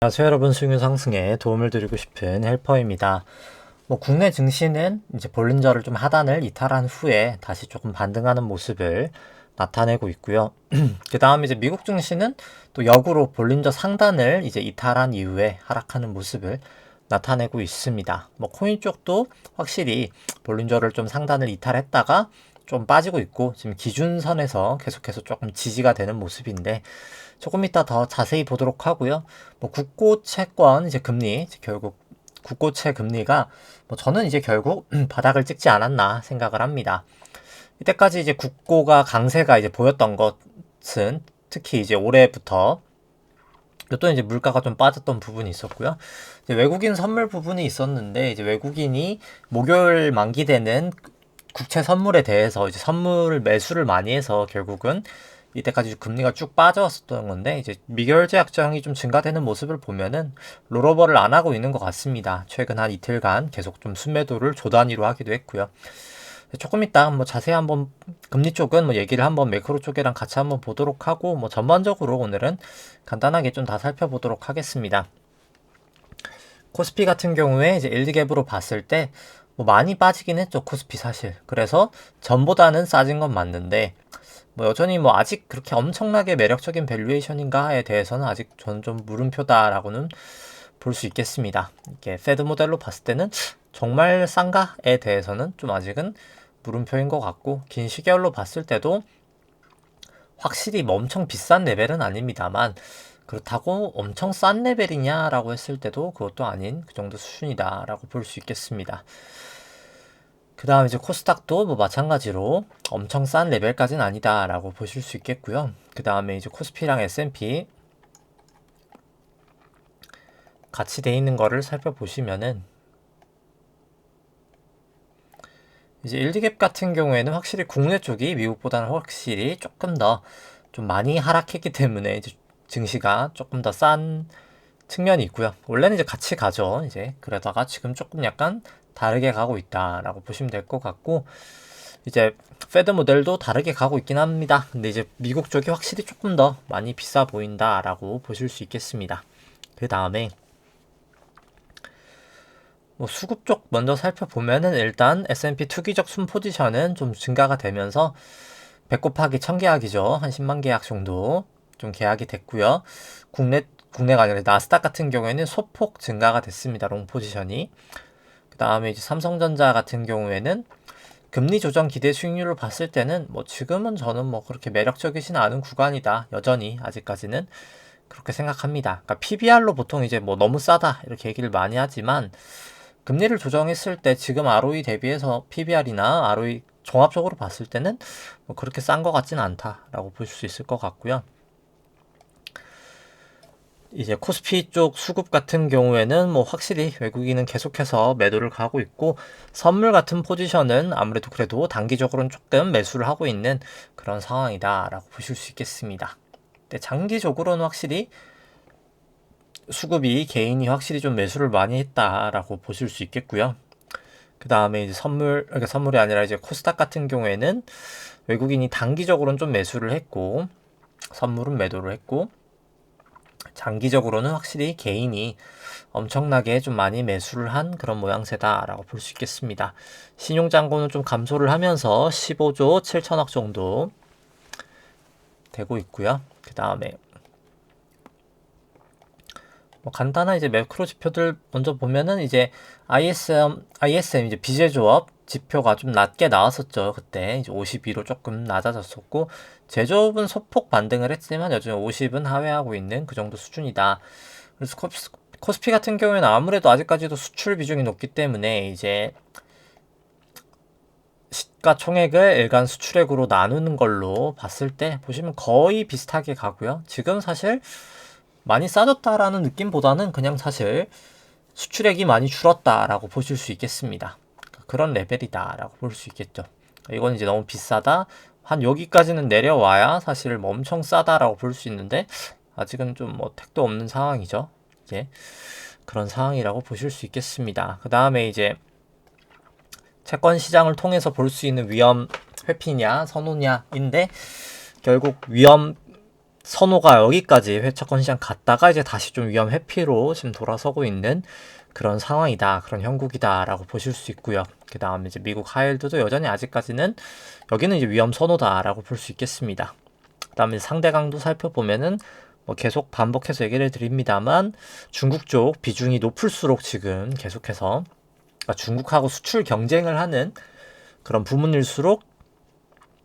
안녕하세요 여러분, 수익률 상승에 도움을 드리고 싶은 헬퍼입니다. 국내 증시는 이제 볼린저를 좀 하단을 이탈한 후에 다시 조금 반등하는 모습을 나타내고 있고요. 그 다음 이제 미국 증시는 또 역으로 볼린저 상단을 이제 이탈한 이후에 하락하는 모습을 나타내고 있습니다. 코인 쪽도 확실히 볼린저를 좀 상단을 이탈했다가 좀 빠지고 있고, 지금 기준선에서 계속해서 조금 지지가 되는 모습인데, 조금 이따 더 자세히 보도록 하고요. 국고 채권 이제 금리, 이제 결국 국고채 금리가 저는 이제 결국 바닥을 찍지 않았나 생각을 합니다. 이때까지 이제 국고가 강세가 이제 보였던 것은 특히 이제 올해부터 또 이제 물가가 좀 빠졌던 부분이 있었고요. 이제 외국인 선물 부분이 있었는데, 이제 외국인이 목요일 만기되는 국채 선물에 대해서 이제 선물 매수를 많이 해서 결국은 이때까지 금리가 쭉 빠져왔었던 건데, 이제 미결제 약정이 좀 증가되는 모습을 보면은 롤오버를 안 하고 있는 것 같습니다. 최근 한 이틀간 계속 좀 순매도를 조 단위로 하기도 했고요. 조금 이따 자세히 한번 금리 쪽은 얘기를 한번 매크로 쪽이랑 같이 한번 보도록 하고, 전반적으로 오늘은 간단하게 좀 다 살펴보도록 하겠습니다. 코스피 같은 경우에 이제 일드갭으로 봤을 때 많이 빠지긴 했죠, 코스피 사실. 그래서 전보다는 싸진 건 맞는데, 여전히 아직 그렇게 엄청나게 매력적인 밸류에이션인가에 대해서는 아직 저는 좀 물음표다라고는 볼 수 있겠습니다. 이게 페드 모델로 봤을 때는 정말 싼가에 대해서는 좀 아직은 물음표인 것 같고, 긴 시계열로 봤을 때도 확실히 엄청 비싼 레벨은 아닙니다만, 그렇다고 엄청 싼 레벨이냐라고 했을 때도 그것도 아닌 그 정도 수준이다라고 볼 수 있겠습니다. 그 다음 이제 코스닥도 마찬가지로 엄청 싼 레벨까지는 아니다라고 보실 수 있겠고요. 그 다음에 이제 코스피랑 S&P 같이 돼 있는 거를 살펴보시면은, 이제 일드갭 같은 경우에는 확실히 국내 쪽이 미국보다는 확실히 조금 더 좀 많이 하락했기 때문에 이제 증시가 조금 더 싼 측면이 있고요. 원래는 이제 같이 가죠. 이제 그러다가 지금 조금 약간 다르게 가고 있다라고 보시면 될 것 같고, 이제 페드 모델도 다르게 가고 있긴 합니다. 근데 이제 미국 쪽이 확실히 조금 더 많이 비싸 보인다라고 보실 수 있겠습니다. 그 다음에 수급 쪽 먼저 살펴보면은, 일단 S&P 투기적 순 포지션은 좀 증가가 되면서 100 곱하기 1000 계약이죠. 한 10만 계약 정도 좀 계약이 됐고요. 국내가 아니라 나스닥 같은 경우에는 소폭 증가가 됐습니다. 롱 포지션이. 그 다음에 이제 삼성전자 같은 경우에는 금리 조정 기대 수익률을 봤을 때는 지금은 저는 그렇게 매력적이진 않은 구간이다. 여전히 아직까지는 그렇게 생각합니다. 그러니까 PBR로 보통 이제 너무 싸다 이렇게 얘기를 많이 하지만, 금리를 조정했을 때 지금 ROE 대비해서 PBR이나 ROE 종합적으로 봤을 때는 그렇게 싼 것 같지는 않다라고 볼 수 있을 것 같고요. 이제 코스피 쪽 수급 같은 경우에는 확실히 외국인은 계속해서 매도를 가고 있고, 선물 같은 포지션은 아무래도 그래도 단기적으로는 조금 매수를 하고 있는 그런 상황이다라고 보실 수 있겠습니다. 근데 장기적으로는 확실히 수급이 개인이 확실히 좀 매수를 많이 했다라고 보실 수 있겠고요. 그 다음에 이제 그러니까 선물이 아니라 이제 코스닥 같은 경우에는 외국인이 단기적으로는 좀 매수를 했고, 선물은 매도를 했고, 장기적으로는 확실히 개인이 엄청나게 좀 많이 매수를 한 그런 모양새다라고 볼 수 있겠습니다. 신용잔고는 좀 감소를 하면서 15조 7천억 정도 되고 있고요. 그 다음에 간단한 이제 매크로 지표들 먼저 보면은, 이제 ISM 이제 비제조업 지표가 좀 낮게 나왔었죠. 그때 이제 52로 조금 낮아졌었고, 제조업은 소폭 반등을 했지만 여전히 50은 하회하고 있는 그 정도 수준이다. 그래서 코스피 같은 경우에는 아무래도 아직까지도 수출 비중이 높기 때문에 이제 시가총액을 일간 수출액으로 나누는 걸로 봤을 때 보시면 거의 비슷하게 가고요. 지금 사실 많이 싸졌다라는 느낌보다는 그냥 사실 수출액이 많이 줄었다라고 보실 수 있겠습니다. 그런 레벨이다라고 볼 수 있겠죠. 이건 이제 너무 비싸다, 한 여기까지는 내려와야 사실 엄청 싸다라고 볼 수 있는데, 아직은 좀 택도 없는 상황이죠. 이제 그런 상황이라고 보실 수 있겠습니다. 그 다음에 이제 채권 시장을 통해서 볼 수 있는 위험 회피냐 선호냐인데, 결국 위험 선호가 여기까지 회차권 시장 갔다가 이제 다시 좀 위험 회피로 지금 돌아서고 있는 그런 상황이다. 그런 형국이다. 라고 보실 수 있고요. 그 다음에 이제 미국 하이힐드도 여전히 아직까지는 여기는 이제 위험 선호다. 라고 볼 수 있겠습니다. 그 다음에 상대 강도 살펴보면은 뭐 계속 반복해서 얘기를 드립니다만 중국 쪽 비중이 높을수록 지금 계속해서 그러니까 중국하고 수출 경쟁을 하는 그런 부문일수록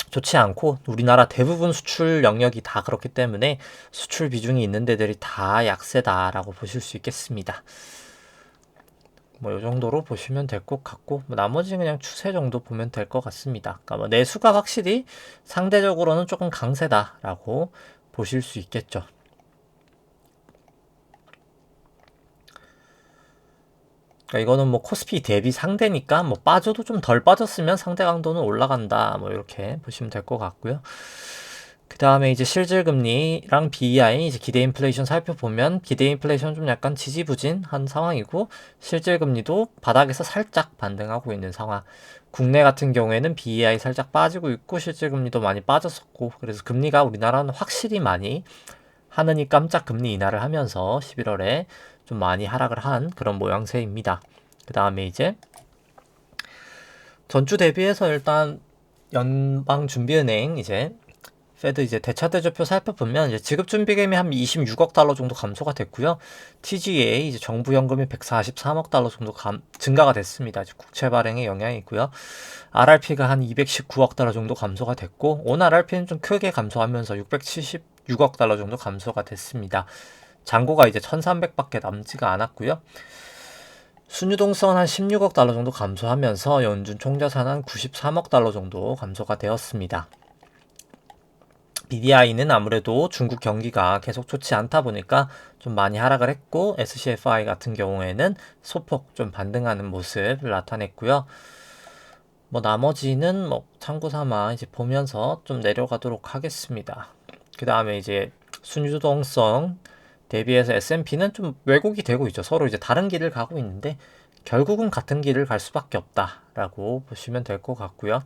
좋지 않고 우리나라 대부분 수출 영역이 다 그렇기 때문에 수출 비중이 있는 데들이 다 약세다라고 보실 수 있겠습니다. 뭐 이 정도로 보시면 될 것 같고 뭐 나머지 그냥 추세 정도 보면 될 것 같습니다. 그러니까 뭐 내수가 확실히 상대적으로는 조금 강세다라고 보실 수 있겠죠. 그러니까 이거는 뭐 코스피 대비 상대니까 뭐 빠져도 좀 덜 빠졌으면 상대 강도는 올라간다. 뭐 이렇게 보시면 될 것 같고요. 그 다음에 이제 실질금리랑 BEI 이제 기대 인플레이션 살펴보면 기대 인플레이션 좀 약간 지지부진한 상황이고 실질금리도 바닥에서 살짝 반등하고 있는 상황. 국내 같은 경우에는 BEI 살짝 빠지고 있고 실질금리도 많이 빠졌었고 그래서 금리가 우리나라는 확실히 많이 하느니 깜짝 금리 인하를 하면서 11월에 좀 많이 하락을 한 그런 모양새입니다. 그 다음에 이제 전주 대비해서 일단 연방준비은행 이제 페드 이제 대차대조표 살펴보면 이제 지급준비금이 한 26억 달러 정도 감소가 됐고요. TGA 이제 정부연금이 143억 달러 정도 증가가 됐습니다. 국채 발행의 영향이 있고요. RRP가 한 219억 달러 정도 감소가 됐고 온 RRP는 좀 크게 감소하면서 676억 달러 정도 감소가 됐습니다. 잔고가 이제 1,300밖에 남지가 않았고요. 순유동성 한 16억 달러 정도 감소하면서 연준 총자산 한 93억 달러 정도 감소가 되었습니다. BDI는 아무래도 중국 경기가 계속 좋지 않다 보니까 좀 많이 하락을 했고 SCFI 같은 경우에는 소폭 좀 반등하는 모습을 나타냈고요. 뭐 나머지는 뭐 참고 삼아 이제 보면서 좀 내려가도록 하겠습니다. 그 다음에 이제 순유동성 대비해서 S&P는 좀 왜곡이 되고 있죠. 서로 이제 다른 길을 가고 있는데 결국은 같은 길을 갈 수밖에 없다라고 보시면 될 것 같고요.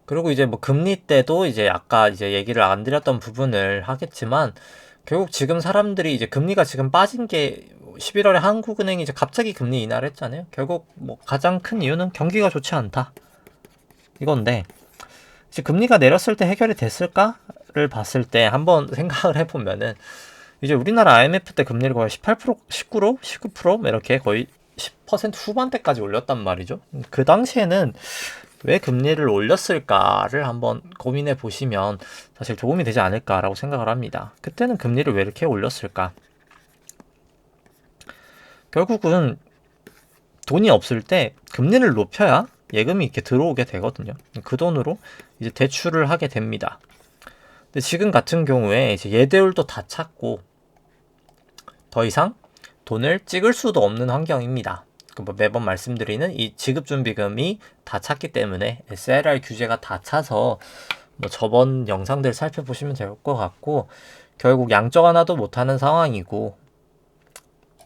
그리고 이제 뭐 금리 때도 이제 아까 이제 얘기를 안 드렸던 부분을 하겠지만 결국 지금 사람들이 이제 금리가 지금 빠진 게 11월에 한국은행이 이제 갑자기 금리 인하를 했잖아요. 결국 뭐 가장 큰 이유는 경기가 좋지 않다. 이건데 이제 금리가 내렸을 때 해결이 됐을까를 봤을 때 한번 생각을 해보면은 이제 우리나라 IMF 때 금리를 거의 18%, 19%, 19% 이렇게 거의 10% 후반대까지 올렸단 말이죠. 그 당시에는 왜 금리를 올렸을까를 한번 고민해 보시면 사실 도움이 되지 않을까라고 생각을 합니다. 그때는 금리를 왜 이렇게 올렸을까? 결국은 돈이 없을 때 금리를 높여야 예금이 이렇게 들어오게 되거든요. 그 돈으로 이제 대출을 하게 됩니다. 근데 지금 같은 경우에 이제 예대율도 다 찼고 더 이상 돈을 찍을 수도 없는 환경입니다. 뭐 매번 말씀드리는 이 지급준비금이 다 찼기 때문에 SLR 규제가 다 차서 뭐 저번 영상들 살펴보시면 될 것 같고 결국 양적 하나도 못하는 상황이고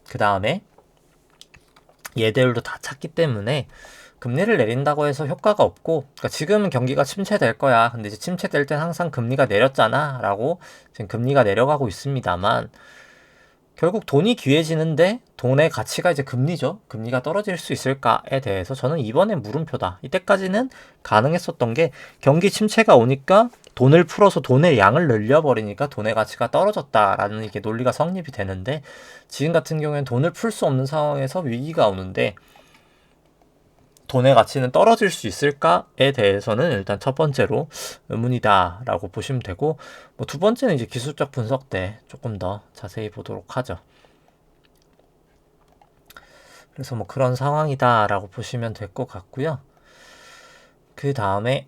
그 다음에 예대율도 다 찼기 때문에 금리를 내린다고 해서 효과가 없고 그러니까 지금은 경기가 침체될 거야. 근데 이제 침체될 땐 항상 금리가 내렸잖아 라고 지금 금리가 내려가고 있습니다만 결국 돈이 귀해지는데 돈의 가치가 이제 금리죠. 금리가 떨어질 수 있을까에 대해서 저는 이번엔 물음표다. 이때까지는 가능했었던 게 경기 침체가 오니까 돈을 풀어서 돈의 양을 늘려버리니까 돈의 가치가 떨어졌다라는 이게 논리가 성립이 되는데 지금 같은 경우에는 돈을 풀 수 없는 상황에서 위기가 오는데 돈의 가치는 떨어질 수 있을까에 대해서는 일단 첫 번째로 의문이다 라고 보시면 되고 뭐 두 번째는 이제 기술적 분석 때 조금 더 자세히 보도록 하죠. 그래서 뭐 그런 상황이다 라고 보시면 될 것 같고요. 그 다음에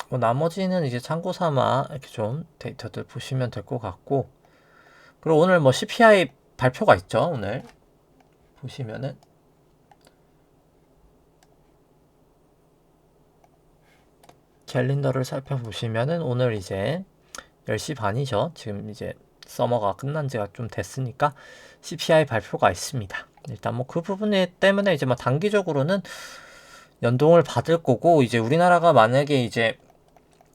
뭐 나머지는 이제 참고 삼아 이렇게 좀 데이터들 보시면 될 것 같고 그리고 오늘 뭐 CPI 발표가 있죠. 오늘 보시면은 캘린더를 살펴보시면은 오늘 이제 10시 반이죠. 지금 이제 서머가 끝난 지가 좀 됐으니까 CPI 발표가 있습니다. 일단 뭐 그 부분 때문에 이제 뭐 단기적으로는 연동을 받을 거고, 이제 우리나라가 만약에 이제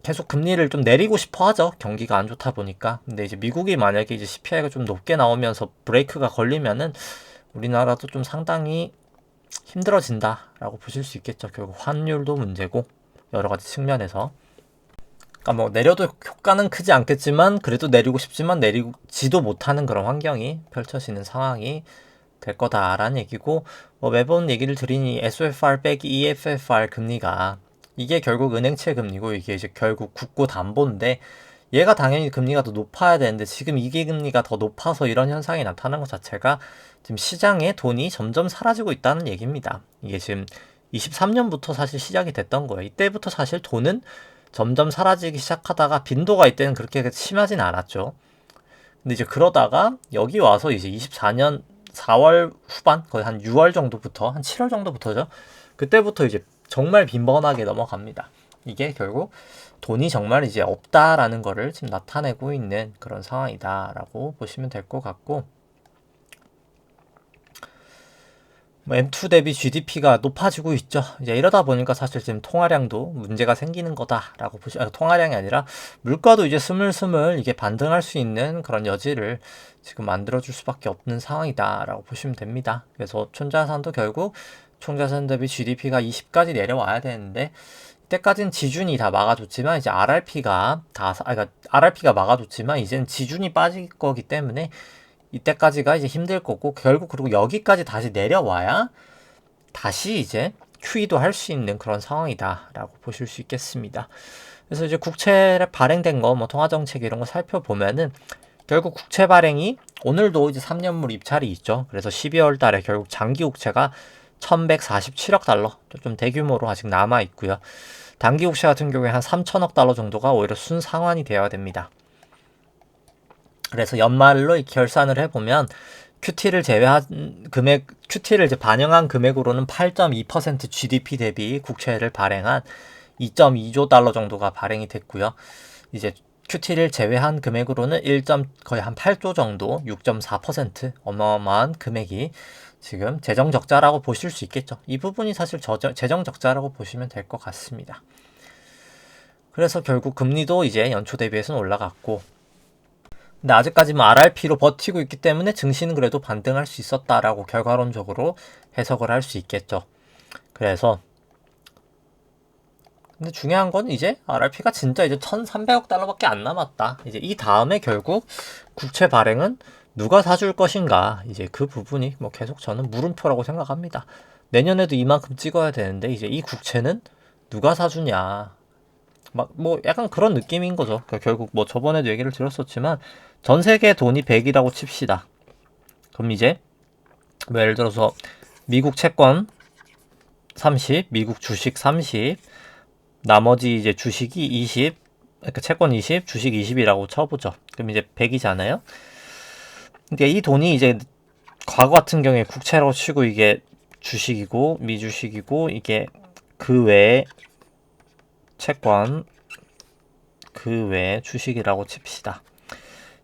계속 금리를 좀 내리고 싶어 하죠. 경기가 안 좋다 보니까. 근데 이제 미국이 만약에 이제 CPI가 좀 높게 나오면서 브레이크가 걸리면은 우리나라도 좀 상당히 힘들어진다라고 보실 수 있겠죠. 결국 환율도 문제고 여러 가지 측면에서. 그러니까 뭐 내려도 효과는 크지 않겠지만 그래도 내리고 싶지만 내리지도 못하는 그런 환경이 펼쳐지는 상황이 될 거다라는 얘기고, 뭐 매번 얘기를 드리니 SOFR 빼기 EFFR 금리가 이게 결국 은행채 금리고 이게 이제 결국 국고 담보인데, 얘가 당연히 금리가 더 높아야 되는데 지금 이게 금리가 더 높아서 이런 현상이 나타나는 것 자체가 지금 시장에 돈이 점점 사라지고 있다는 얘기입니다. 이게 지금 23년부터 사실 시작이 됐던 거예요. 이때부터 사실 돈은 점점 사라지기 시작하다가 빈도가 이때는 그렇게 심하진 않았죠. 근데 이제 그러다가 여기 와서 이제 24년 4월 후반, 거의 한 6월 정도부터, 한 7월 정도부터죠. 그때부터 이제 정말 빈번하게 넘어갑니다. 이게 결국 돈이 정말 이제 없다라는 거를 지금 나타내고 있는 그런 상황이다라고 보시면 될 것 같고, M2 대비 GDP가 높아지고 있죠. 이제 이러다 보니까 사실 지금 통화량도 문제가 생기는 거다라고 통화량이 아니라 물가도 이제 스물스물 이게 반등할 수 있는 그런 여지를 지금 만들어줄 수밖에 없는 상황이다라고 보시면 됩니다. 그래서 촌자산도 결국 총자산 대비 GDP가 20까지 내려와야 되는데, 이때까지는 지준이 다 막아줬지만 이제 그러니까 RRP가 막아줬지만 이제는 지준이 빠질 거기 때문에 이때까지가 이제 힘들 거고, 결국 그리고 여기까지 다시 내려와야 다시 이제 QE도 할 수 있는 그런 상황이다라고 보실 수 있겠습니다. 그래서 이제 국채 발행된 거, 뭐 통화정책 이런 거 살펴보면은 결국 국채 발행이 오늘도 이제 3년물 입찰이 있죠. 그래서 12월 달에 결국 장기 국채가 1147억 달러, 좀 대규모로 아직 남아 있고요. 단기 국채 같은 경우에 한 3천억 달러 정도가 오히려 순상환이 되어야 됩니다. 그래서 연말로 결산을 해보면 QT를 제외한 금액, QT를 이제 반영한 금액으로는 8.2% GDP 대비 국채를 발행한 2.2조 달러 정도가 발행이 됐고요. 이제 QT를 제외한 금액으로는 거의 한 8조 정도, 6.4% 어마어마한 금액이 지금 재정 적자라고 보실 수 있겠죠. 이 부분이 사실 재정 적자라고 보시면 될 것 같습니다. 그래서 결국 금리도 이제 연초 대비해서는 올라갔고, 근데 아직까지는 RRP로 버티고 있기 때문에 증시는 그래도 반등할 수 있었다라고 결과론적으로 해석을 할 수 있겠죠. 그래서 근데 중요한 건 이제 RRP가 진짜 이제 1,300억 달러밖에 안 남았다. 이제 이 다음에 결국 국채 발행은 누가 사줄 것인가, 이제 그 부분이 뭐 계속 저는 물음표라고 생각합니다. 내년에도 이만큼 찍어야 되는데 이제 이 국채는 누가 사주냐, 막 뭐 약간 그런 느낌인 거죠. 그러니까 결국 뭐 저번에도 얘기를 드렸었지만 전 세계 돈이 100이라고 칩시다. 그럼 이제 뭐 예를 들어서 미국 채권 30, 미국 주식 30, 나머지 이제 주식이 20, 그러니까 채권 20, 주식 20이라고 쳐보죠. 그럼 이제 100이잖아요. 그러니까 이 돈이 이제 과거 같은 경우에 국채라고 치고 이게 주식이고 미주식이고, 이게 그 외에 채권, 그 외에 주식이라고 칩시다.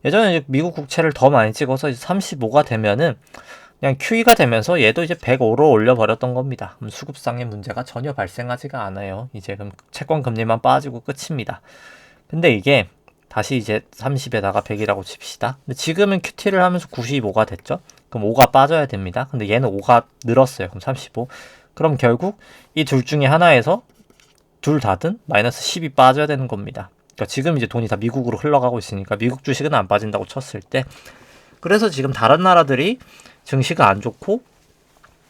예전에 이제 미국 국채를 더 많이 찍어서 이제 35가 되면은 그냥 QE가 되면서 얘도 이제 105로 올려버렸던 겁니다. 그럼 수급상의 문제가 전혀 발생하지가 않아요. 이제 그럼 채권 금리만 빠지고 끝입니다. 근데 이게 다시 이제 30에다가 100이라고 칩시다. 근데 지금은 QT를 하면서 95가 됐죠. 그럼 5가 빠져야 됩니다. 근데 얘는 5가 늘었어요. 그럼 35. 그럼 결국 이 둘 중에 하나에서 둘 다든 마이너스 10이 빠져야 되는 겁니다. 그러니까 지금 이제 돈이 다 미국으로 흘러가고 있으니까 미국 주식은 안 빠진다고 쳤을 때, 그래서 지금 다른 나라들이 증시가 안 좋고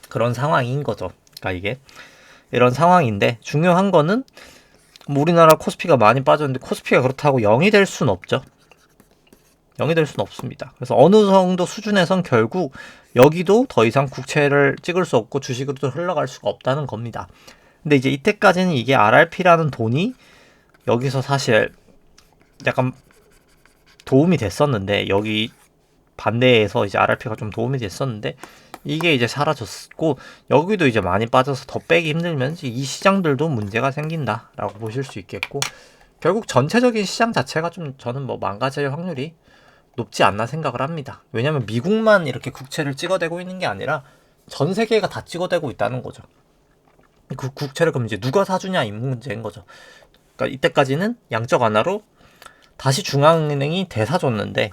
그런 상황인 거죠. 그러니까 이게 이런 상황인데, 중요한 거는 뭐 우리나라 코스피가 많이 빠졌는데 코스피가 그렇다고 0이 될 수는 없죠. 0이 될 수는 없습니다. 그래서 어느 정도 수준에선 결국 여기도 더 이상 국채를 찍을 수 없고 주식으로 흘러갈 수가 없다는 겁니다. 근데 이제 이때까지는 이게 RRP라는 돈이 여기서 사실 약간 도움이 됐었는데, 여기 반대에서 이제 RRP가 좀 도움이 됐었는데 이게 이제 사라졌고 여기도 이제 많이 빠져서 더 빼기 힘들면 이 시장들도 문제가 생긴다라고 보실 수 있겠고, 결국 전체적인 시장 자체가 좀 저는 뭐 망가질 확률이 높지 않나 생각을 합니다. 왜냐면 미국만 이렇게 국채를 찍어대고 있는 게 아니라 전 세계가 다 찍어대고 있다는 거죠. 그 국채를 그럼 이제 누가 사주냐 이 문제인 거죠. 그러니까 이때까지는 양적 완화로 다시 중앙은행이 대사줬는데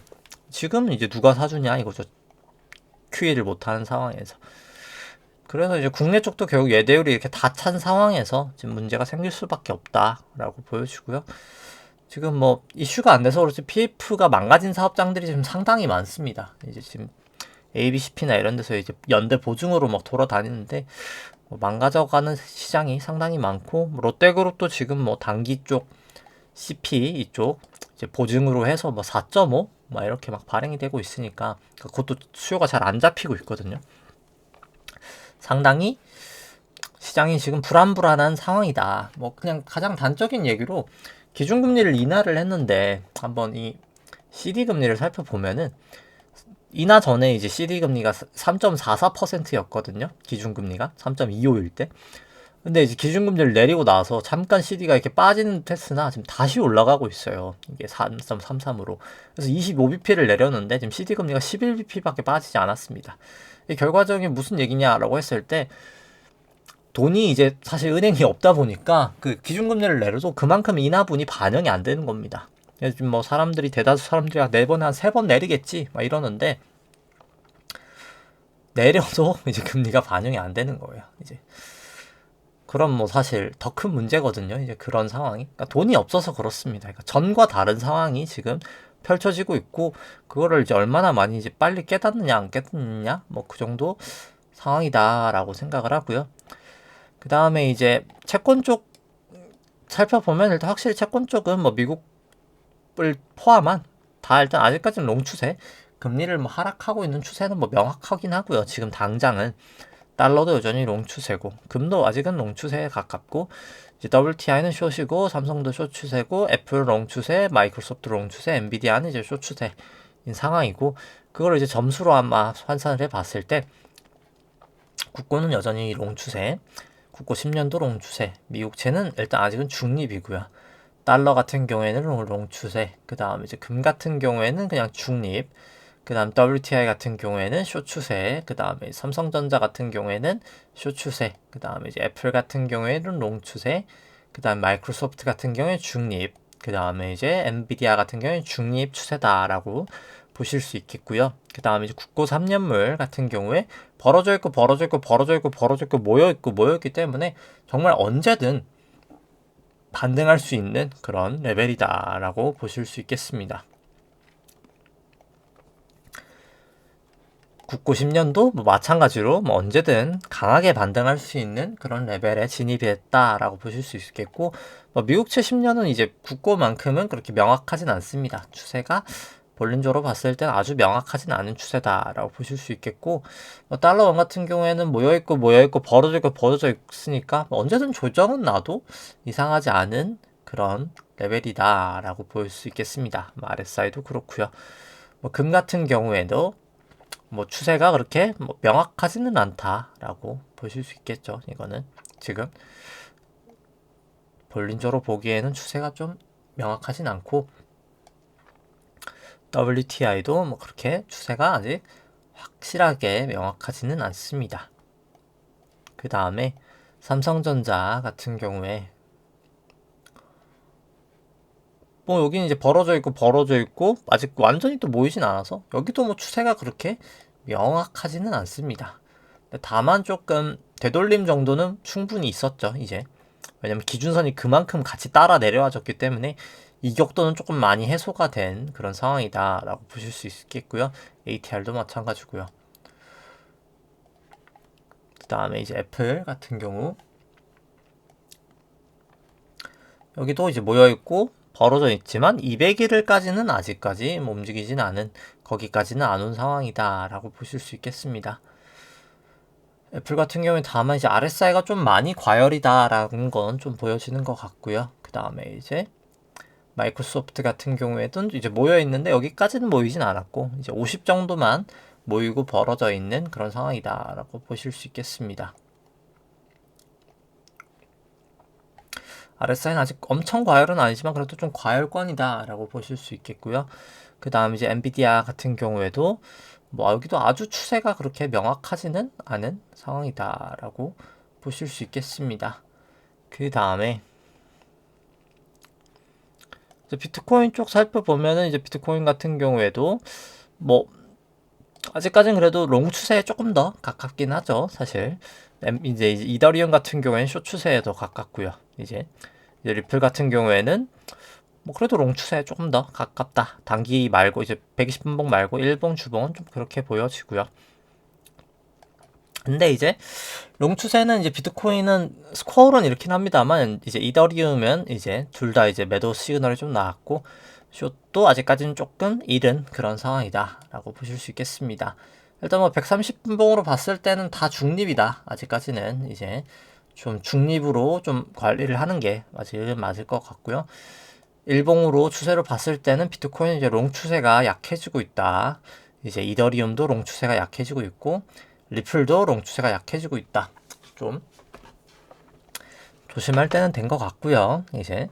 지금 이제 누가 사주냐 이거죠. QE를 못하는 상황에서. 그래서 이제 국내 쪽도 결국 예대율이 이렇게 다 찬 상황에서 지금 문제가 생길 수밖에 없다라고 보여지고요. 지금 뭐 이슈가 안 돼서 그렇지 PF가 망가진 사업장들이 지금 상당히 많습니다. 이제 지금 ABCP나 이런 데서 이제 연대 보증으로 막 돌아다니는데 뭐 망가져가는 시장이 상당히 많고 뭐 롯데그룹도 지금 뭐 단기 쪽 CP 이쪽 이제 보증으로 해서 뭐 4.5 막 이렇게 막 발행이 되고 있으니까 그것도 수요가 잘 안 잡히고 있거든요. 상당히 시장이 지금 불안불안한 상황이다. 뭐 그냥 가장 단적인 얘기로 기준금리를 인하를 했는데 한번 이 CD금리를 살펴보면은 인하 전에 이제 CD금리가 3.44%였거든요. 기준금리가 3.25일 때. 근데 이제 기준금리를 내리고 나서 잠깐 CD가 이렇게 빠지는 듯 했으나 지금 다시 올라가고 있어요. 이게 3.33으로. 그래서 25bp를 내렸는데 지금 CD금리가 11bp밖에 빠지지 않았습니다. 결과적인 무슨 얘기냐라고 했을 때 돈이 이제 사실 은행이 없다 보니까 그 기준금리를 내려도 그만큼 인하분이 반영이 안 되는 겁니다. 요즘 뭐 사람들이 대다수 사람들이 네 번에 한 3번 내리겠지 막 이러는데 내려도 이제 금리가 반영이 안 되는 거예요. 이제 그럼 뭐 사실 더 큰 문제거든요. 이제 그런 상황이 그러니까 돈이 없어서 그렇습니다. 그러니까 전과 다른 상황이 지금 펼쳐지고 있고 그거를 이제 얼마나 많이 이제 빨리 깨닫느냐 안 깨닫느냐 뭐 그 정도 상황이다라고 생각을 하고요. 그 다음에 이제 채권 쪽 살펴보면 일단 확실히 채권 쪽은 뭐 미국을 포함한 다 일단 아직까지는 롱 추세 금리를 뭐 하락하고 있는 추세는 뭐 명확하긴 하고요. 지금 당장은 달러도 여전히 롱 추세고 금도 아직은 롱 추세에 가깝고 이제 WTI는 숏이고 삼성도 숏 추세고 애플 롱 추세, 마이크로소프트 롱 추세, 엔비디아는 이제 숏 추세인 상황이고 그걸 이제 점수로 아마 환산을 해봤을 때 국고는 여전히 롱 추세, 국고 10년도 롱 추세, 미국채는 일단 아직은 중립이고요. 달러 같은 경우에는 롱 추세, 그 다음 이제 금 같은 경우에는 그냥 중립, 그 다음 WTI 같은 경우에는 숏 추세, 그 다음에 삼성전자 같은 경우에는 숏 추세, 그 다음에 이제 애플 같은 경우에는 롱 추세, 그 다음 마이크로소프트 같은 경우에 중립, 그 다음에 이제 엔비디아 같은 경우에 중립 추세다라고 보실 수 있겠고요. 그 다음에 이제 국고 3년물 같은 경우에 벌어져 있고 벌어져 있고 벌어져 있고 벌어져 있고 모여 있고 모여 있기 때문에 정말 언제든 반등할 수 있는 그런 레벨이다라고 보실 수 있겠습니다. 국고 10년도 뭐 마찬가지로 뭐 언제든 강하게 반등할 수 있는 그런 레벨에 진입했다라고 보실 수 있겠고 뭐 미국채 10년은 이제 국고만큼은 그렇게 명확하진 않습니다. 추세가 볼린저로 봤을 때는 아주 명확하진 않은 추세다라고 보실 수 있겠고 뭐 달러 원 같은 경우에는 모여있고 벌어져 있으니까 뭐 언제든 조정은 나도 이상하지 않은 그런 레벨이다라고 볼 수 있겠습니다. 뭐 RSI도 그렇고요. 뭐 금 같은 경우에도 뭐 추세가 그렇게 뭐 명확하지는 않다라고 보실 수 있겠죠. 이거는 지금 볼린저로 보기에는 추세가 좀 명확하진 않고 WTI도 뭐 그렇게 추세가 아직 확실하게 명확하지는 않습니다. 그 다음에 삼성전자 같은 경우에 뭐 여기는 이제 벌어져 있고 아직 완전히 또 모이진 않아서 여기도 뭐 추세가 그렇게 명확하지는 않습니다. 다만 조금 되돌림 정도는 충분히 있었죠. 이제 왜냐면 기준선이 그만큼 같이 따라 내려와줬기 때문에 이격도는 조금 많이 해소가 된 그런 상황이다 라고 보실 수 있겠고요. ATR도 마찬가지고요. 그 다음에 이제 애플 같은 경우 여기도 이제 모여있고 벌어져 있지만 200일을까지는 아직까지 움직이진 않은 거기까지는 안 온 상황이다 라고 보실 수 있겠습니다. 애플 같은 경우에 다만 이제 RSI가 좀 많이 과열이다라는 건 좀 보여지는 것 같고요. 그 다음에 이제 마이크로소프트 같은 경우에도 이제 모여 있는데 여기까지는 모이진 않았고 이제 50 정도만 모이고 벌어져 있는 그런 상황이다라고 보실 수 있겠습니다. RSI는 아직 엄청 과열은 아니지만 그래도 좀 과열권이다라고 보실 수 있겠고요. 그 다음 이제 엔비디아 같은 경우에도 뭐 여기도 아주 추세가 그렇게 명확하지는 않은 상황이다라고 보실 수 있겠습니다. 그 다음에 비트코인 쪽 살펴보면은 이제 비트코인 같은 경우에도 뭐 아직까지는 그래도 롱 추세에 조금 더 가깝긴 하죠, 사실. 이제 이더리움 같은 경우에는 숏 추세에 더 가깝고요. 이제 리플 같은 경우에는 뭐 그래도 롱 추세에 조금 더 가깝다. 단기 말고 이제 120분봉 말고 일봉 주봉은 좀 그렇게 보여지고요. 근데 이제 롱 추세는 이제 비트코인은 스코어는 이렇긴 합니다만 이제 이더리움은 이제 둘 다 이제 매도 시그널이 좀 나왔고 숏도 아직까지는 조금 이른 그런 상황이다라고 보실 수 있겠습니다. 일단 뭐 130분봉으로 봤을 때는 다 중립이다. 아직까지는 이제 좀 중립으로 좀 관리를 하는 게 맞을 것 같고요. 일봉으로 추세로 봤을 때는 비트코인 이제 롱 추세가 약해지고 있다. 이제 이더리움도 롱 추세가 약해지고 있고 리플도 롱 추세가 약해지고 있다. 좀 조심할 때는 된 것 같고요. 이제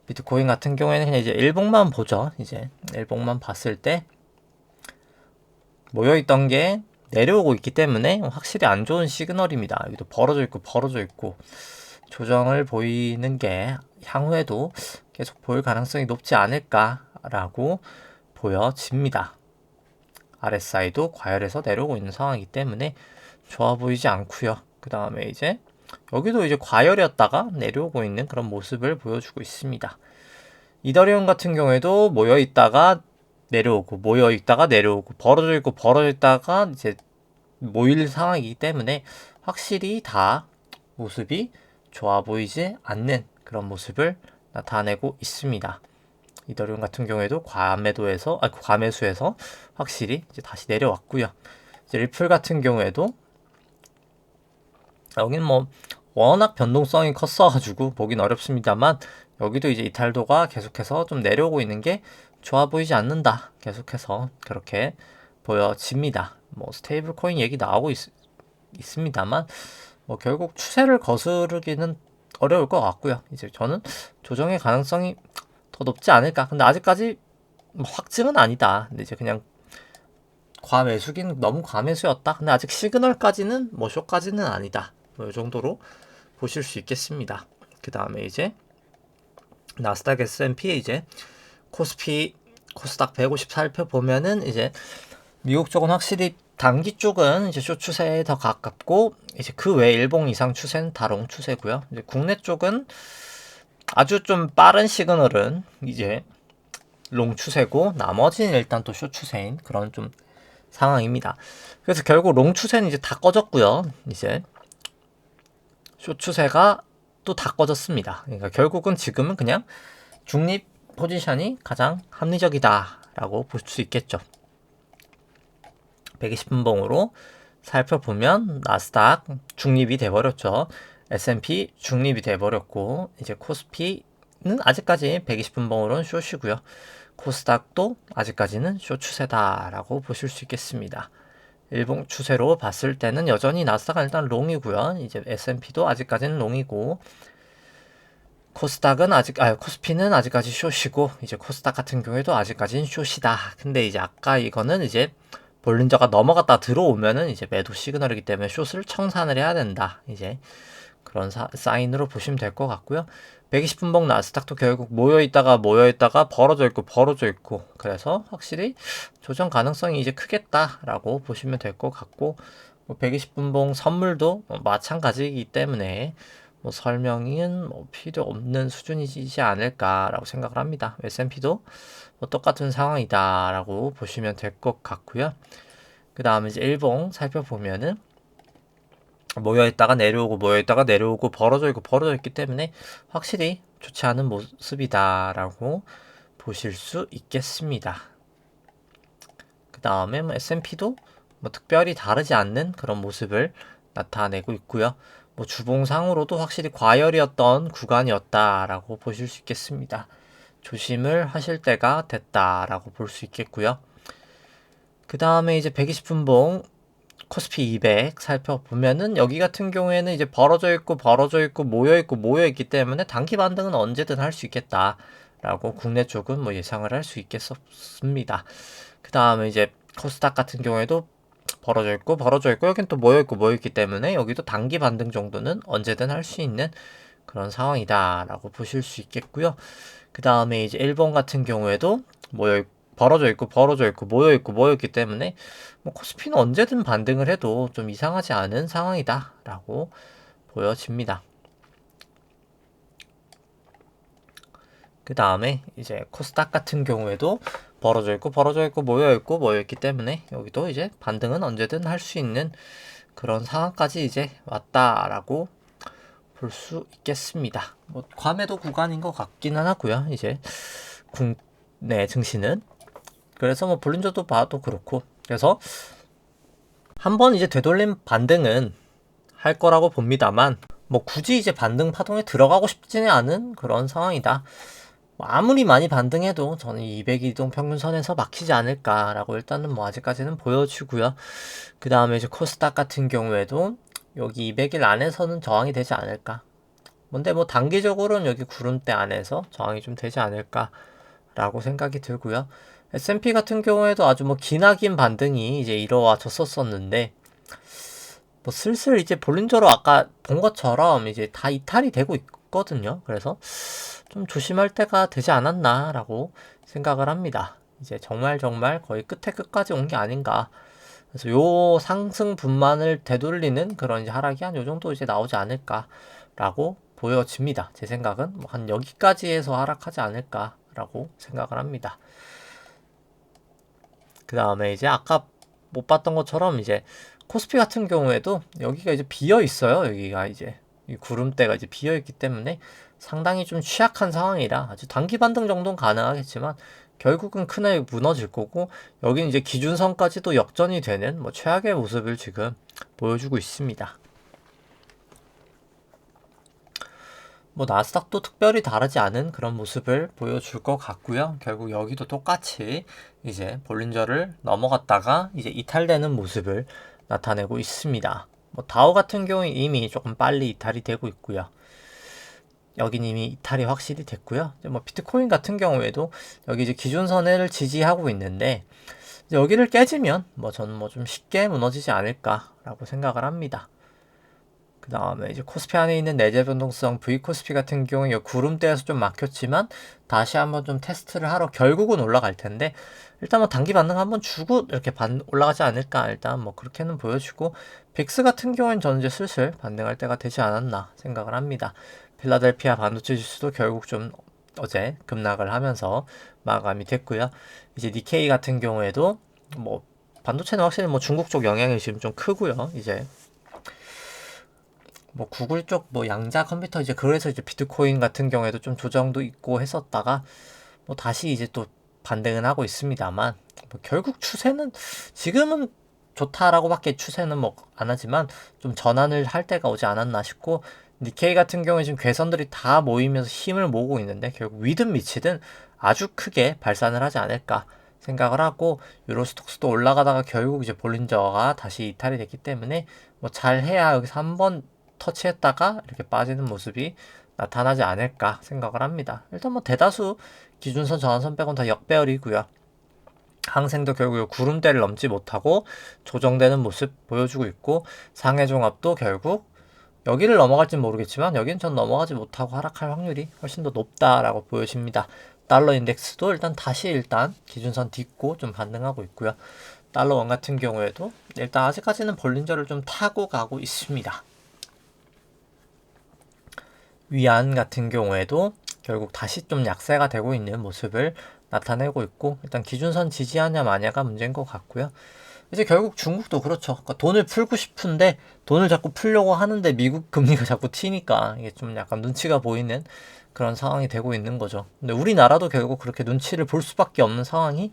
비트코인 같은 경우에는 그냥 이제 일봉만 보죠. 이제 일봉만 봤을 때 모여있던 게 내려오고 있기 때문에 확실히 안 좋은 시그널입니다. 여기도 벌어져 있고 조정을 보이는 게 향후에도 계속 보일 가능성이 높지 않을까라고 보여집니다. RSI도 과열해서 내려오고 있는 상황이기 때문에 좋아 보이지 않고요. 그 다음에 이제 여기도 이제 과열이었다가 내려오고 있는 그런 모습을 보여주고 있습니다. 이더리움 같은 경우에도 모여 있다가 내려오고 벌어져 있다가 이제 모일 상황이기 때문에 확실히 다 모습이 좋아 보이지 않는 그런 모습을 나타내고 있습니다. 이더리움 같은 경우에도 과매수에서 확실히 이제 다시 내려왔고요. 이제 리플 같은 경우에도 여기는 뭐 워낙 변동성이 컸어가지고 보긴 어렵습니다만 여기도 이제 이탈도가 계속해서 좀 내려오고 있는 게 좋아 보이지 않는다. 계속해서 그렇게 보여집니다. 뭐 스테이블 코인 얘기 나오고 있습니다만 뭐 결국 추세를 거스르기는 어려울 것 같고요. 이제 저는 조정의 가능성이 더 높지 않을까. 근데 아직까지 뭐 확증은 아니다. 근데 이제 그냥 과매수긴 너무 과매수였다. 근데 아직 시그널까지는 뭐 쇼까지는 아니다. 뭐 이 정도로 보실 수 있겠습니다. 그 다음에 이제 나스닥 S&P 이제 코스닥 150 살펴보면은 이제 미국 쪽은 확실히 단기 쪽은 이제 쇼 추세에 더 가깝고 이제 그 외 일봉 이상 추세는 다 롱 추세고요. 이제 국내 쪽은 아주 좀 빠른 시그널은 이제 롱 추세고 나머지는 일단 또 쇼 추세인 그런 좀 상황입니다. 그래서 결국 롱 추세는 이제 다 꺼졌고요. 이제 쇼 추세가 또 다 꺼졌습니다. 그러니까 결국은 지금은 그냥 중립 포지션이 가장 합리적이다라고 볼 수 있겠죠. 120분봉으로 살펴보면 나스닥 중립이 돼버렸죠. S&P 중립이 돼버렸고 이제 코스피는 아직까지 120분봉으로는 숏이고요. 코스닥도 아직까지는 숏 추세다라고 보실 수 있겠습니다. 일봉 추세로 봤을 때는 여전히 나스닥은 일단 롱이고요. 이제 S&P도 아직까지는 롱이고 코스피는 아직까지 숏이고 이제 코스닥 같은 경우에도 아직까지는 숏이다. 근데 이제 아까 이거는 이제 볼린저가 넘어갔다 들어오면은 이제 매도 시그널이기 때문에 숏을 청산을 해야 된다. 이제 그런 사인으로 보시면 될 것 같고요. 120분봉 나스닥도 결국 모여있다가 벌어져 있고 그래서 확실히 조정 가능성이 이제 크겠다라고 보시면 될 것 같고 120분봉 선물도 마찬가지이기 때문에 뭐 설명은 뭐 필요 없는 수준이지 않을까라고 생각을 합니다. S&P도 뭐 똑같은 상황이다라고 보시면 될 것 같고요. 그 다음에 이제 일봉 살펴보면은 모여있다가 내려오고 벌어져 있기 때문에 확실히 좋지 않은 모습이다라고 보실 수 있겠습니다. 그 다음에 뭐 S&P도 뭐 특별히 다르지 않는 그런 모습을 나타내고 있고요. 뭐 주봉상으로도 확실히 과열이었던 구간이었다라고 보실 수 있겠습니다. 조심을 하실 때가 됐다라고 볼 수 있겠고요. 그 다음에 이제 120분봉 코스피 200 살펴보면은 여기 같은 경우에는 이제 벌어져 있고 모여 있기 때문에 단기 반등은 언제든 할 수 있겠다라고 국내 쪽은 뭐 예상을 할 수 있겠습니다. 그 다음에 이제 코스닥 같은 경우에도 벌어져 있고 벌어져 있고 여긴 또 모여 있고 모여 있기 때문에 여기도 단기 반등 정도는 언제든 할 수 있는 그런 상황이다라고 보실 수 있겠고요. 그 다음에 이제 일본 같은 경우에도 벌어져 있고 벌어져 있고 모여 있고 모여 있기 때문에 뭐 코스피는 언제든 반등을 해도 좀 이상하지 않은 상황이다라고 보여집니다. 그 다음에 이제 코스닥 같은 경우에도 벌어져 있고 벌어져 있고 모여 있고 모여 있기 때문에 여기도 이제 반등은 언제든 할 수 있는 그런 상황까지 이제 왔다라고 볼 수 있겠습니다. 뭐 과매도 구간인 것 같기는 하고요. 이제 국내 증시는 그래서 뭐 볼린저도 봐도 그렇고 그래서 한번 이제 되돌림 반등은 할 거라고 봅니다만 뭐 굳이 이제 반등 파동에 들어가고 싶지는 않은 그런 상황이다. 아무리 많이 반등해도 저는 200이동 평균선에서 막히지 않을까라고 일단은 뭐 아직까지는 보여주고요. 그 다음에 이제 코스닥 같은 경우에도 여기 200일 안에서는 저항이 되지 않을까. 근데 뭐 단기적으로는 여기 구름대 안에서 저항이 좀 되지 않을까라고 생각이 들고요. S&P 같은 경우에도 아주 뭐 기나긴 반등이 이제 이루어졌었는데 뭐 슬슬 이제 볼린저로 아까 본 것처럼 이제 다 이탈이 되고 있거든요. 그래서 좀 조심할 때가 되지 않았나라고 생각을 합니다. 이제 정말 거의 끝에 끝까지 온 게 아닌가. 그래서 요 상승 분만을 되돌리는 그런 이제 하락이 한 요 정도 이제 나오지 않을까라고 보여집니다. 제 생각은 뭐 한 여기까지 해서 하락하지 않을까라고 생각을 합니다. 그 다음에 이제 아까 못 봤던 것처럼 이제 코스피 같은 경우에도 여기가 이제 비어 있어요. 여기가 이제 이 구름대가 이제 비어 있기 때문에 상당히 좀 취약한 상황이라 아주 단기 반등 정도는 가능하겠지만 결국은 크게 무너질 거고 여기는 이제 기준선까지도 역전이 되는 뭐 최악의 모습을 지금 보여주고 있습니다. 뭐 나스닥도 특별히 다르지 않은 그런 모습을 보여줄 것 같고요. 결국 여기도 똑같이 이제 볼린저를 넘어갔다가 이제 이탈되는 모습을 나타내고 있습니다. 뭐 다우 같은 경우에 이미 조금 빨리 이탈이 되고 있고요. 여긴 이미 이탈이 확실히 됐고요. 뭐 비트코인 같은 경우에도 여기 이제 기준선을 지지하고 있는데 여기를 깨지면 뭐 저는 뭐 좀 쉽게 무너지지 않을까라고 생각을 합니다. 그 다음에 이제 코스피 안에 있는 내재 변동성 V코스피 같은 경우에 구름대에서 좀 막혔지만 다시 한번 좀 테스트를 하러 결국은 올라갈 텐데 일단 뭐 단기 반등 한번 주고 이렇게 올라가지 않을까 일단 뭐 그렇게는 보여주고 빅스 같은 경우엔 저는 이제 슬슬 반등할 때가 되지 않았나 생각을 합니다. 필라델피아 반도체 지수도 결국 좀 어제 급락을 하면서 마감이 됐고요. 이제 니케이 같은 경우에도 뭐 반도체는 확실히 뭐 중국 쪽 영향이 지금 좀 크고요. 이제 뭐 구글 쪽 뭐 양자 컴퓨터 이제 그래서 이제 비트코인 같은 경우에도 좀 조정도 있고 했었다가 뭐 다시 이제 또 반등은 하고 있습니다만 뭐 결국 추세는 지금은 좋다라고밖에 추세는 뭐 안 하지만 좀 전환을 할 때가 오지 않았나 싶고 니케이 같은 경우에 지금 괴선들이 다 모이면서 힘을 모으고 있는데 결국 위든 미치든 아주 크게 발산을 하지 않을까 생각을 하고 유로스톡스도 올라가다가 결국 이제 볼린저가 다시 이탈이 됐기 때문에 뭐 잘해야 여기서 한번 터치했다가 이렇게 빠지는 모습이 나타나지 않을까 생각을 합니다. 일단 뭐 대다수 기준선 전환선 빼곤 다 역배열이고요. 항생도 결국 구름대를 넘지 못하고 조정되는 모습 보여주고 있고 상해종합도 결국 여기를 넘어갈진 모르겠지만 여기는 전 넘어가지 못하고 하락할 확률이 훨씬 더 높다라고 보여집니다. 달러 인덱스도 일단 다시 기준선 딛고 좀 반등하고 있고요. 달러 원 같은 경우에도 일단 아직까지는 볼린저를 좀 타고 가고 있습니다. 위안 같은 경우에도 결국 다시 좀 약세가 되고 있는 모습을 나타내고 있고 일단 기준선 지지하냐 마냐가 문제인 것 같고요. 이제 결국 중국도 그렇죠. 그러니까 돈을 풀고 싶은데 돈을 자꾸 풀려고 하는데 미국 금리가 자꾸 튀니까 이게 좀 약간 눈치가 보이는 그런 상황이 되고 있는 거죠. 근데 우리나라도 결국 그렇게 눈치를 볼 수밖에 없는 상황이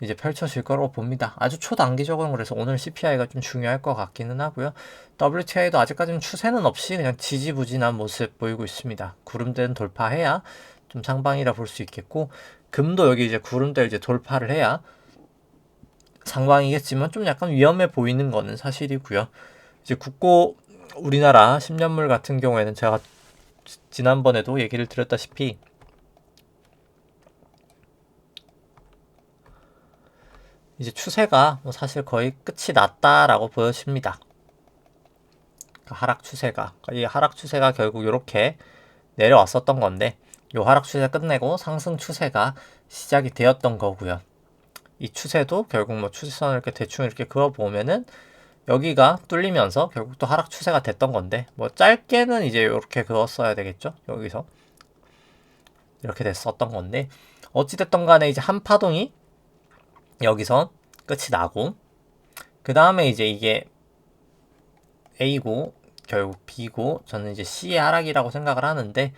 이제 펼쳐질 거라고 봅니다. 아주 초단기적으로 그래서 오늘 CPI가 좀 중요할 것 같기는 하고요. WTI도 아직까지는 추세는 없이 그냥 지지부진한 모습 보이고 있습니다. 구름대는 돌파해야 좀 상방이라 볼 수 있겠고 금도 여기 이제 구름대를 이제 돌파를 해야 상방이겠지만 좀 약간 위험해 보이는 거는 사실이고요. 이제 국고 우리나라 10년물 같은 경우에는 제가 지난번에도 얘기를 드렸다시피 이제 추세가 뭐 사실 거의 끝이 났다라고 보여집니다. 하락 추세가 이 하락 추세가 결국 이렇게 내려왔었던 건데 이 하락 추세 끝내고 상승 추세가 시작이 되었던 거고요. 이 추세도 결국 뭐 추세선을 이렇게 대충 이렇게 그어 보면은 여기가 뚫리면서 결국 또 하락 추세가 됐던 건데 뭐 짧게는 이제 이렇게 그었어야 되겠죠. 여기서 이렇게 됐었던 건데 어찌됐던 간에 이제 한 파동이 여기서 끝이 나고 그 다음에 이제 이게 A고 결국 B고 저는 이제 C의 하락이라고 생각을 하는데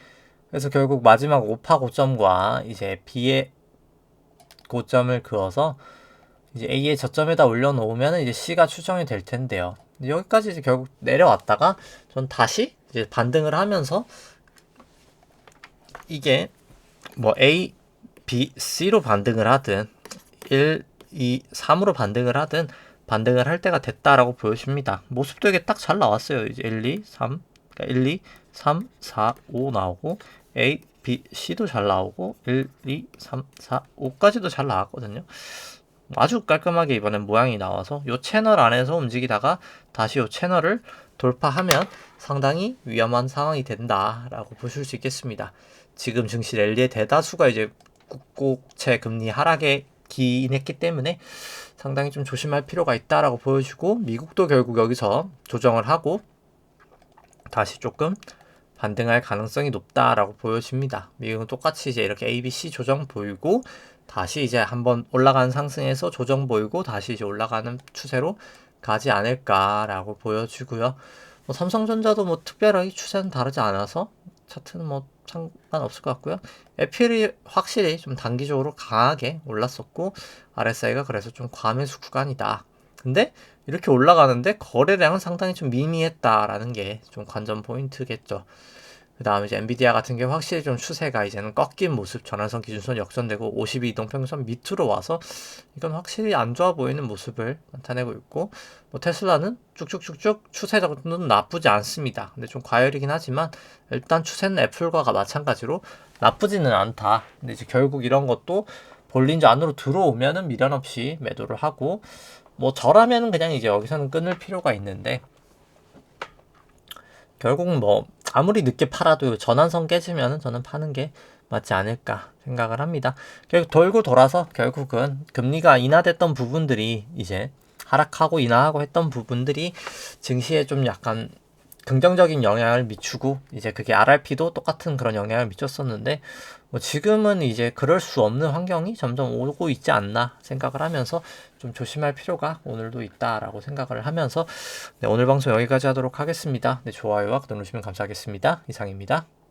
그래서 결국 마지막 5파 고점과 이제 B의 고점을 그어서 이제 A의 저점에다 올려놓으면 이제 C가 추정이 될 텐데요. 여기까지 이제 결국 내려왔다가 전 다시 이제 반등을 하면서 이게 뭐 A, B, C로 반등을 하든 1, 2, 3으로 반등을 하든 반등을 할 때가 됐다라고 보여집니다. 모습도 이게 딱 잘 나왔어요. 이제 1, 2, 3, 그러니까 1, 2, 3, 4, 5 나오고 A, B, C도 잘 나오고 1, 2, 3, 4, 5까지도 잘 나왔거든요. 아주 깔끔하게 이번엔 모양이 나와서 이 채널 안에서 움직이다가 다시 이 채널을 돌파하면 상당히 위험한 상황이 된다라고 보실 수 있겠습니다. 지금 증시 랠리의 대다수가 이제 국고채 금리 하락에 기인했기 때문에 상당히 좀 조심할 필요가 있다라고 보여주고 미국도 결국 여기서 조정을 하고 다시 조금 반등할 가능성이 높다라고 보여집니다. 미국은 똑같이 이제 이렇게 A, B, C 조정 보이고 다시 이제 한번 올라가는 상승에서 조정 보이고 다시 이제 올라가는 추세로 가지 않을까라고 보여지고요. 뭐 삼성전자도 뭐 특별하게 추세는 다르지 않아서 차트는 뭐 상관없을 것 같고요. 애플이 확실히 좀 단기적으로 강하게 올랐었고 RSI가 그래서 좀 과매수 구간이다. 근데 이렇게 올라가는데 거래량은 상당히 좀 미미했다라는 게 좀 관전 포인트겠죠. 그 다음에 이제 엔비디아 같은 경우 확실히 좀 추세가 이제는 꺾인 모습, 전환선 기준선 역전되고 52 이동평균선 밑으로 와서 이건 확실히 안 좋아 보이는 모습을 나타내고 있고 뭐 테슬라는 쭉쭉쭉쭉 추세적으로는 나쁘지 않습니다. 근데 좀 과열이긴 하지만 일단 추세는 애플과 마찬가지로 나쁘지는 않다. 근데 이제 결국 이런 것도 볼린저 안으로 들어오면은 미련 없이 매도를 하고 뭐 저라면은 그냥 이제 여기서는 끊을 필요가 있는데 결국 뭐 아무리 늦게 팔아도 전환선 깨지면은 저는 파는 게 맞지 않을까 생각을 합니다. 결국 돌고 돌아서 결국은 금리가 인하됐던 부분들이 이제 하락하고 인하하고 했던 부분들이 증시에 좀 약간 긍정적인 영향을 미치고 이제 그게 RRP도 똑같은 그런 영향을 미쳤었는데 뭐 지금은 이제 그럴 수 없는 환경이 점점 오고 있지 않나 생각을 하면서 좀 조심할 필요가 오늘도 있다라고 생각을 하면서 네, 오늘 방송 여기까지 하도록 하겠습니다. 네, 좋아요와 구독 누르시면 감사하겠습니다. 이상입니다.